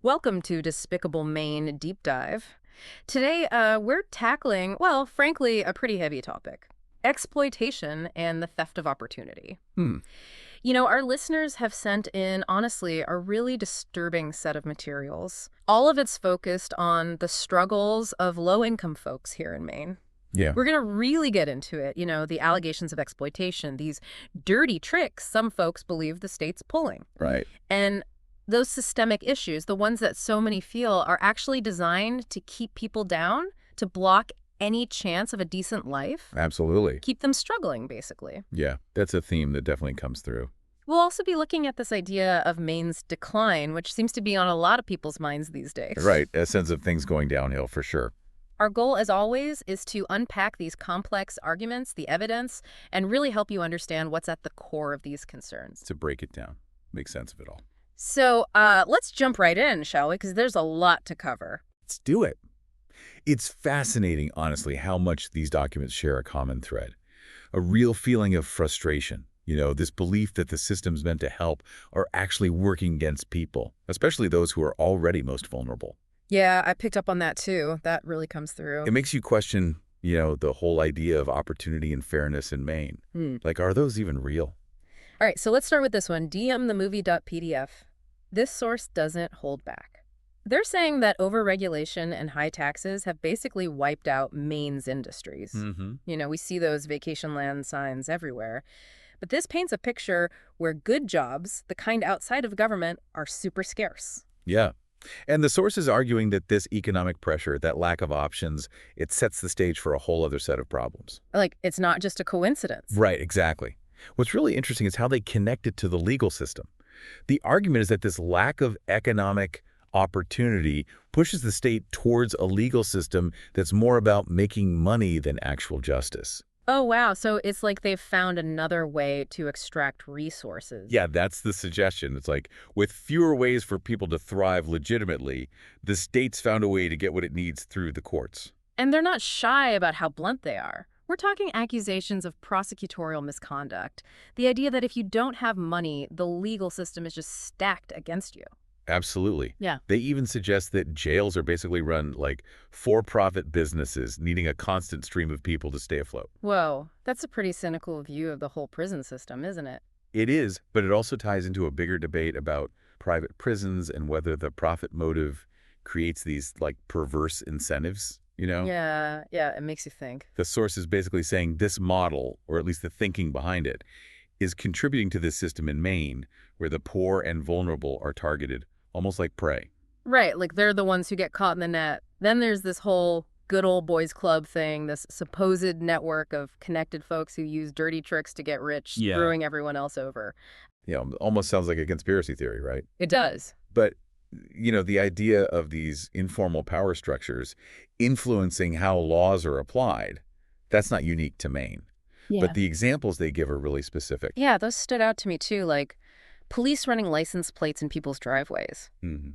Welcome to Despicable Maine Deep Dive. Today, we're tackling, well, frankly, a pretty heavy topic: exploitation and the theft of opportunity. Hmm. Our listeners have sent in, honestly, a really disturbing set of materials. All of it's focused on the struggles of low income folks here in Maine. Yeah. We're going to really get into it, the allegations of exploitation, these dirty tricks some folks believe the state's pulling. Right. And those systemic issues, the ones that so many feel are actually designed to keep people down, to block any chance of a decent life, Absolutely. keep them struggling, basically. Yeah. That's a theme that definitely comes through. We'll also be looking at this idea of Maine's decline, which seems to be on a lot of people's minds these days. Right. A sense of things going downhill for sure. Our goal, as always, is to unpack these complex arguments, the evidence, and really help you understand what's at the core of these concerns. To break it down, make sense of it all. So let's jump right in, shall we? Because there's a lot to cover. Let's do it. It's fascinating, honestly, how much these documents share a common thread. A real feeling of frustration. This belief that the systems meant to help are actually working against people, especially those who are already most vulnerable. Yeah, I picked up on that too. That really comes through. It makes you question, the whole idea of opportunity and fairness in Maine. Like, are those even real? All right, so let's start with this one, dmthemovie.pdf. This source doesn't hold back. They're saying that overregulation and high taxes have basically wiped out Maine's industries. Mm-hmm. We see those vacation land signs everywhere. But this paints a picture where good jobs, the kind outside of government, are super scarce. Yeah. And the source is arguing that this economic pressure, that lack of options, it sets the stage for a whole other set of problems. Like, it's not just a coincidence. Right, exactly. What's really interesting is how they connect it to the legal system. The argument is that this lack of economic opportunity pushes the state towards a legal system that's more about making money than actual justice. Oh, wow. So it's like they've found another way to extract resources. Yeah, that's the suggestion. It's like, with fewer ways for people to thrive legitimately, the state's found a way to get what it needs through the courts. And they're not shy about how blunt they are. We're talking accusations of prosecutorial misconduct. The idea that if you don't have money, the legal system is just stacked against you. Absolutely. Yeah. They even suggest that jails are basically run like for-profit businesses needing a constant stream of people to stay afloat. Whoa, that's a pretty cynical view of the whole prison system, isn't it? It is, but it also ties into a bigger debate about private prisons and whether the profit motive creates these like perverse incentives, Yeah, it makes you think. The source is basically saying this model, or at least the thinking behind it, is contributing to this system in Maine where the poor and vulnerable are targeted almost like prey. Right, like they're the ones who get caught in the net. Then there's this whole good old boys club thing, this supposed network of connected folks who use dirty tricks to get rich, Yeah. screwing everyone else over. Almost sounds like a conspiracy theory, right? It does. But, the idea of these informal power structures influencing how laws are applied, that's not unique to Maine. Yeah. But the examples they give are really specific. Yeah, those stood out to me too, like police running license plates in people's driveways, Mm-hmm.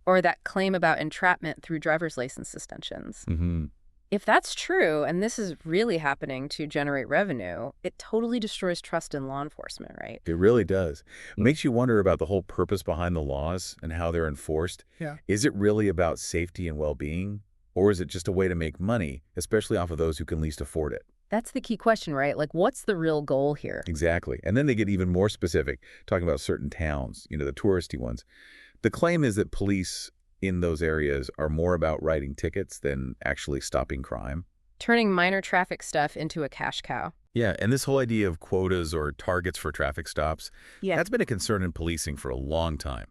or that claim about entrapment through driver's license suspensions. Mm-hmm. If that's true, and this is really happening to generate revenue, it totally destroys trust in law enforcement, right? It really does. Makes you wonder about the whole purpose behind the laws and how they're enforced. Yeah. Is it really about safety and well-being? Or is it just a way to make money, especially off of those who can least afford it? That's the key question, right? Like, what's the real goal here? Exactly. And then they get even more specific, talking about certain towns, the touristy ones. The claim is that police in those areas are more about writing tickets than actually stopping crime. Turning minor traffic stuff into a cash cow. Yeah, and this whole idea of quotas or targets for traffic stops, Yeah. that's been a concern in policing for a long time.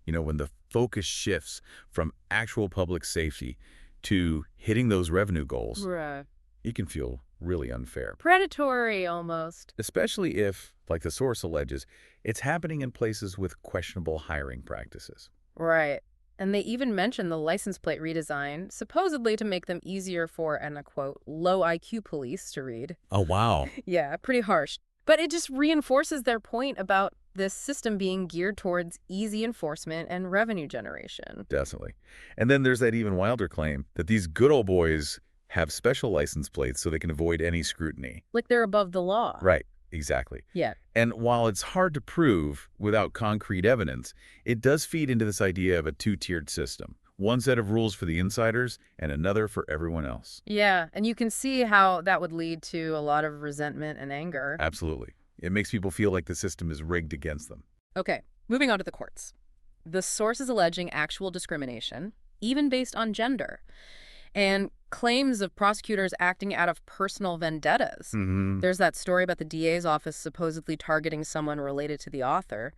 When the focus shifts from actual public safety to hitting those revenue goals, Right. it can feel really unfair. Predatory, almost. Especially if, like the source alleges, it's happening in places with questionable hiring practices. Right. And they even mention the license plate redesign, supposedly to make them easier for, and I quote, low IQ police to read. Oh, wow. Yeah, pretty harsh. But it just reinforces their point about this system being geared towards easy enforcement and revenue generation. Definitely. And then there's that even wilder claim that these good old boys have special license plates so they can avoid any scrutiny. Like they're above the law. Right. Exactly. Yeah. And while it's hard to prove without concrete evidence, it does feed into this idea of a two-tiered system. One set of rules for the insiders and another for everyone else. Yeah, and you can see how that would lead to a lot of resentment and anger. Absolutely. It makes people feel like the system is rigged against them. Okay, moving on to the courts. The source is alleging actual discrimination, even based on gender, and claims of prosecutors acting out of personal vendettas. Hmm. There's that story about the DA's office supposedly targeting someone related to the author.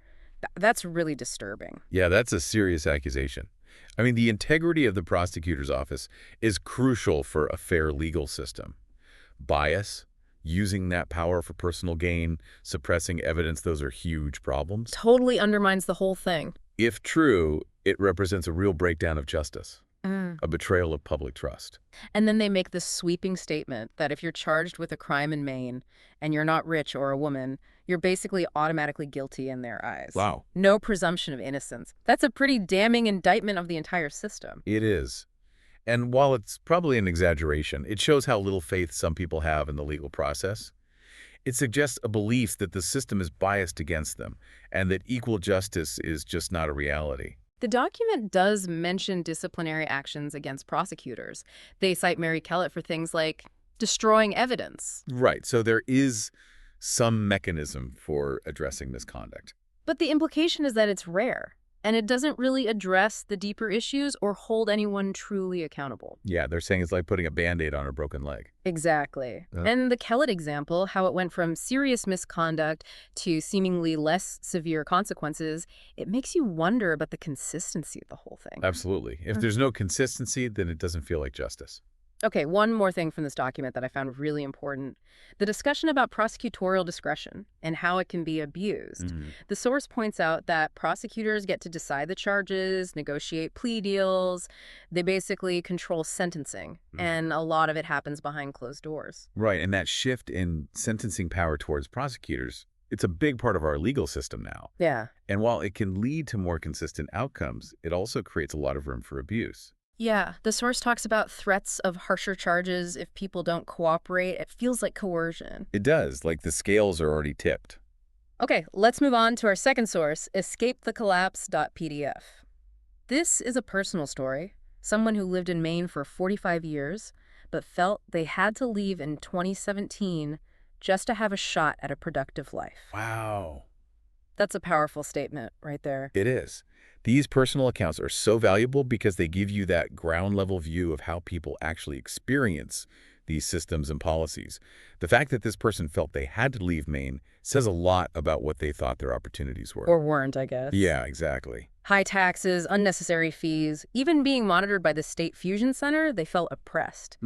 That's really disturbing. Yeah, that's a serious accusation. I mean, the integrity of the prosecutor's office is crucial for a fair legal system. Bias, using that power for personal gain, suppressing evidence, those are huge problems. Totally undermines the whole thing. If true, it represents a real breakdown of justice, a betrayal of public trust. And then they make this sweeping statement that if you're charged with a crime in Maine and you're not rich or a woman, you're basically automatically guilty in their eyes. Wow. No presumption of innocence. That's a pretty damning indictment of the entire system. It is. And while it's probably an exaggeration, it shows how little faith some people have in the legal process. It suggests a belief that the system is biased against them and that equal justice is just not a reality. The document does mention disciplinary actions against prosecutors. They cite Mary Kellett for things like destroying evidence. Right, so there is some mechanism for addressing misconduct. But the implication is that it's rare, and it doesn't really address the deeper issues or hold anyone truly accountable. Yeah, they're saying it's like putting a Band-Aid on a broken leg. Exactly. Uh. And the Kellett example, how it went from serious misconduct to seemingly less severe consequences, it makes you wonder about the consistency of the whole thing. Absolutely. If there's no consistency, then it doesn't feel like justice. Okay, one more thing from this document that I found really important. The discussion about prosecutorial discretion and how it can be abused. The source points out that prosecutors get to decide the charges, negotiate plea deals. They basically control sentencing, and a lot of it happens behind closed doors. Right, and that shift in sentencing power towards prosecutors, it's a big part of our legal system now. Yeah. And while it can lead to more consistent outcomes, it also creates a lot of room for abuse. Yeah, the source talks about threats of harsher charges if people don't cooperate. It feels like coercion. It does, like the scales are already tipped. Okay, let's move on to our second source, escapethecollapse.pdf. This is a personal story. Someone who lived in Maine for 45 years, but felt they had to leave in 2017 just to have a shot at a productive life. Wow. That's a powerful statement right there. It is. These personal accounts are so valuable because they give you that ground-level view of how people actually experience these systems and policies. The fact that this person felt they had to leave Maine says a lot about what they thought their opportunities were. Or weren't, I guess. Yeah, exactly. High taxes, unnecessary fees, even being monitored by the State Fusion Center, they felt oppressed.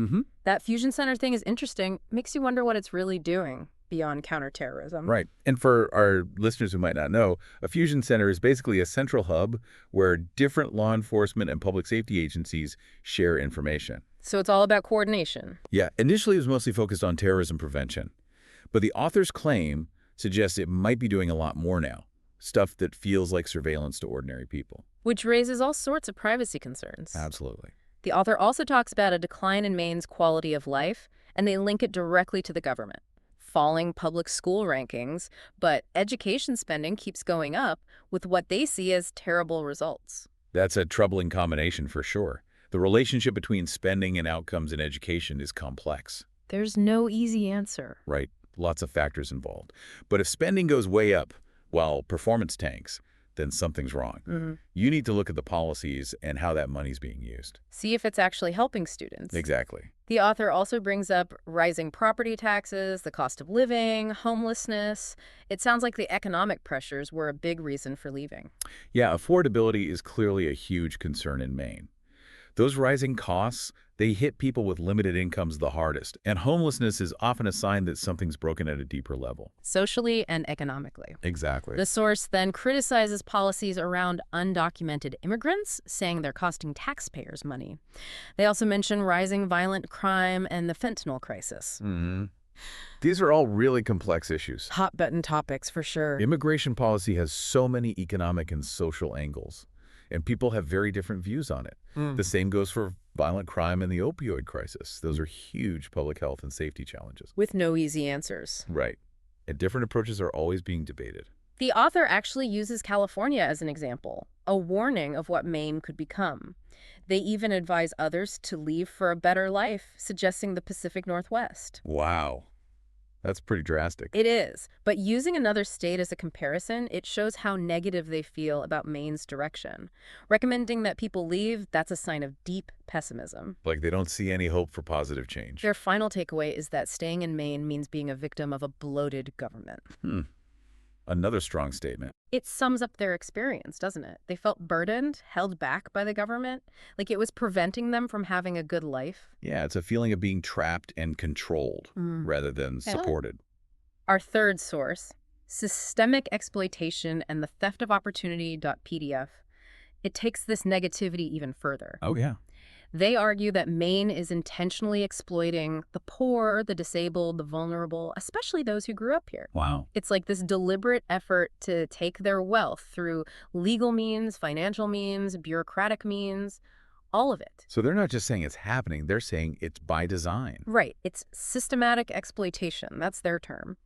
That Fusion Center thing is interesting. Makes you wonder what it's really doing beyond counterterrorism. Right. And for our listeners who might not know, a fusion center is basically a central hub where different law enforcement and public safety agencies share information. So it's all about coordination. Yeah, initially it was mostly focused on terrorism prevention, but the author's claim suggests it might be doing a lot more now, stuff that feels like surveillance to ordinary people. Which raises all sorts of privacy concerns. Absolutely. The author also talks about a decline in Maine's quality of life, and they link it directly to the government. Falling public school rankings, but education spending keeps going up with what they see as terrible results. That's a troubling combination for sure. The relationship between spending and outcomes in education is complex. There's no easy answer. Right. Lots of factors involved. But if spending goes way up while performance tanks, then something's wrong. You need to look at the policies and how that money's being used. See if it's actually helping students. Exactly. The author also brings up rising property taxes, the cost of living, homelessness. It sounds like the economic pressures were a big reason for leaving. Yeah, affordability is clearly a huge concern in Maine. Those rising costs, they hit people with limited incomes the hardest, and homelessness is often a sign that something's broken at a deeper level. Socially and economically. Exactly. The source then criticizes policies around undocumented immigrants, saying they're costing taxpayers money. They also mention rising violent crime and the fentanyl crisis. These are all really complex issues. Hot-button topics, for sure. Immigration policy has so many economic and social angles, and people have very different views on it. The same goes for violent crime and the opioid crisis. Those are huge public health and safety challenges. With no easy answers. Right. And different approaches are always being debated. The author actually uses California as an example, a warning of what Maine could become. They even advise others to leave for a better life, suggesting the Pacific Northwest. Wow. That's pretty drastic. It is, but using another state as a comparison, it shows how negative they feel about Maine's direction. Recommending that people leave, that's a sign of deep pessimism. Like they don't see any hope for positive change. Their final takeaway is that staying in Maine means being a victim of a bloated government. Another strong statement. It sums up their experience, doesn't it? They felt burdened, held back by the government, like it was preventing them from having a good life. Yeah, it's a feeling of being trapped and controlled rather than Yeah. supported. Our third source, Systemic Exploitation and the Theft of Opportunity.pdf, it takes this negativity even further. Oh, yeah. They argue that Maine is intentionally exploiting the poor, the disabled, the vulnerable, especially those who grew up here. Wow. It's like this deliberate effort to take their wealth through legal means, financial means, bureaucratic means, all of it. So they're not just saying it's happening, they're saying it's by design. Right. It's systematic exploitation. That's their term.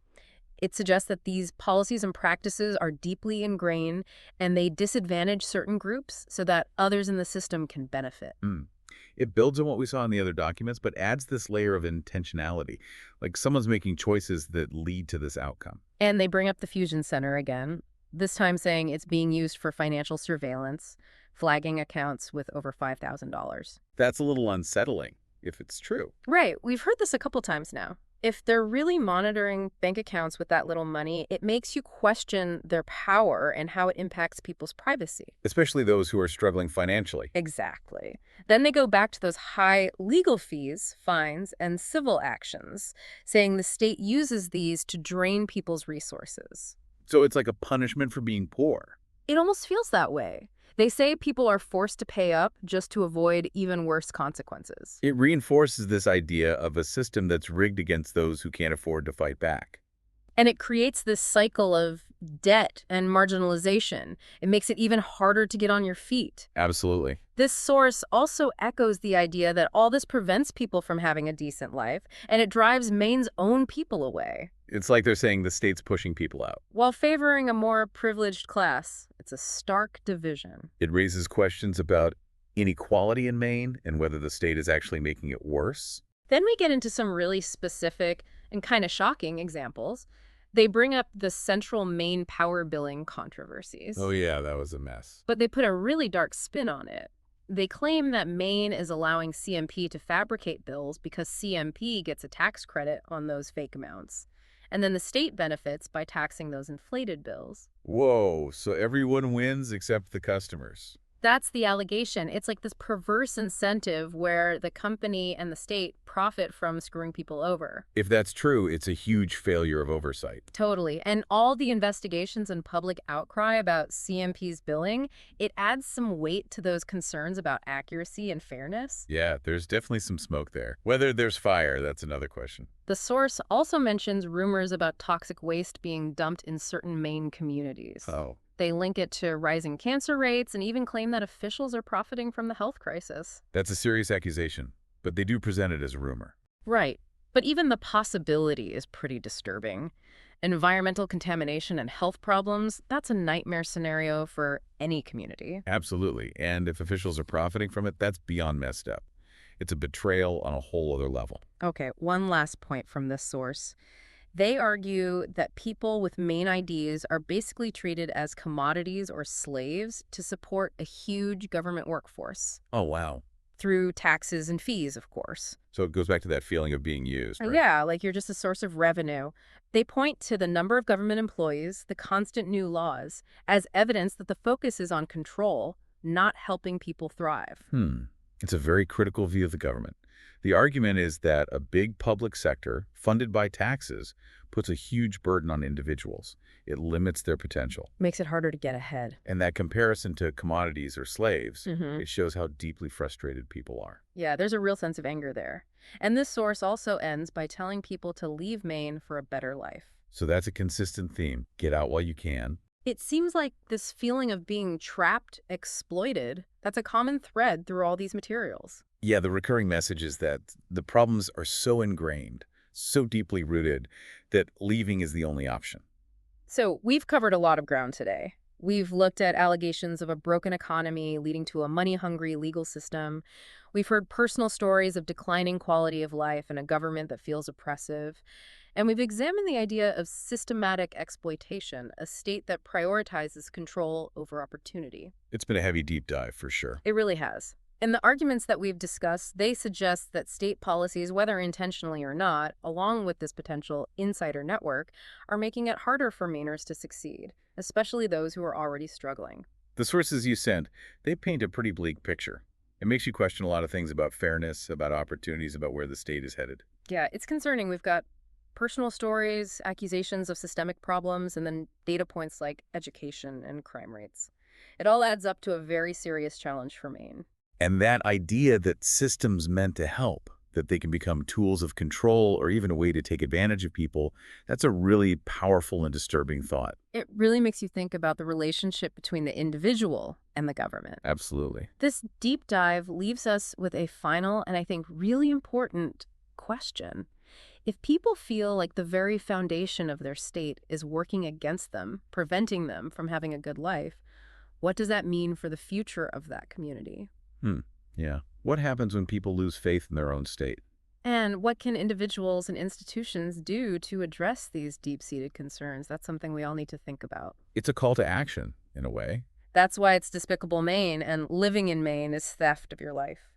It suggests that these policies and practices are deeply ingrained and they disadvantage certain groups so that others in the system can benefit. It builds on what we saw in the other documents, but adds this layer of intentionality, like someone's making choices that lead to this outcome. And they bring up the Fusion Center again, this time saying it's being used for financial surveillance, flagging accounts with over $5,000. That's a little unsettling, if it's true. Right. We've heard this a couple times now. If they're really monitoring bank accounts with that little money, it makes you question their power and how it impacts people's privacy. Especially those who are struggling financially. Exactly. Then they go back to those high legal fees, fines, and civil actions, saying the state uses these to drain people's resources. So it's like a punishment for being poor. It almost feels that way. They say people are forced to pay up just to avoid even worse consequences. It reinforces this idea of a system that's rigged against those who can't afford to fight back. And it creates this cycle of debt and marginalization. It makes it even harder to get on your feet. Absolutely. This source also echoes the idea that all this prevents people from having a decent life, and it drives Maine's own people away. It's like they're saying the state's pushing people out. While favoring a more privileged class, it's a stark division. It raises questions about inequality in Maine and whether the state is actually making it worse. Then we get into some really specific and kind of shocking examples. They bring up the central Maine power billing controversies. Oh yeah, that was a mess. But they put a really dark spin on it. They claim that Maine is allowing CMP to fabricate bills because CMP gets a tax credit on those fake amounts. And then the state benefits by taxing those inflated bills. Whoa, so everyone wins except the customers. That's the allegation. It's like this perverse incentive where the company and the state profit from screwing people over. If that's true, it's a huge failure of oversight. Totally. And all the investigations and public outcry about CMP's billing, it adds some weight to those concerns about accuracy and fairness. Yeah, there's definitely some smoke there. Whether there's fire, that's another question. The source also mentions rumors about toxic waste being dumped in certain Maine communities. Oh. They link it to rising cancer rates and even claim that officials are profiting from the health crisis. That's a serious accusation, but they do present it as a rumor. Right. But even the possibility is pretty disturbing. Environmental contamination and health problems, that's a nightmare scenario for any community. Absolutely. And if officials are profiting from it, that's beyond messed up. It's a betrayal on a whole other level. Okay, one last point from this source. They argue that people with Maine IDs are basically treated as commodities or slaves to support a huge government workforce. Oh, wow. Through taxes and fees, of course. So it goes back to that feeling of being used, right? Yeah, like you're just a source of revenue. They point to the number of government employees, the constant new laws, as evidence that the focus is on control, not helping people thrive. It's a very critical view of the government. The argument is that a big public sector, funded by taxes, puts a huge burden on individuals. It limits their potential. Makes it harder to get ahead. And that comparison to commodities or slaves, Mm-hmm. it shows how deeply frustrated people are. Yeah, there's a real sense of anger there. And this source also ends by telling people to leave Maine for a better life. So that's a consistent theme. Get out while you can. It seems like this feeling of being trapped, exploited, that's a common thread through all these materials. Yeah, the recurring message is that the problems are so ingrained, so deeply rooted that leaving is the only option. So we've covered a lot of ground today. We've looked at allegations of a broken economy leading to a money-hungry legal system. We've heard personal stories of declining quality of life and a government that feels oppressive. And we've examined the idea of systematic exploitation, a state that prioritizes control over opportunity. It's been a heavy deep dive for sure. It really has. And the arguments that we've discussed, they suggest that state policies, whether intentionally or not, along with this potential insider network, are making it harder for Mainers to succeed, especially those who are already struggling. The sources you sent, they paint a pretty bleak picture. It makes you question a lot of things about fairness, about opportunities, about where the state is headed. Yeah, it's concerning. We've got personal stories, accusations of systemic problems, and then data points like education and crime rates. It all adds up to a very serious challenge for Maine. And that idea that systems meant to help, that they can become tools of control or even a way to take advantage of people, that's a really powerful and disturbing thought. It really makes you think about the relationship between the individual and the government. Absolutely. This deep dive leaves us with a final and I think really important question. If people feel like the very foundation of their state is working against them, preventing them from having a good life, what does that mean for the future of that community? Yeah. What happens when people lose faith in their own state? And what can individuals and institutions do to address these deep-seated concerns? That's something we all need to think about. It's a call to action, in a way. That's why it's Despicable Maine, and living in Maine is theft of your life.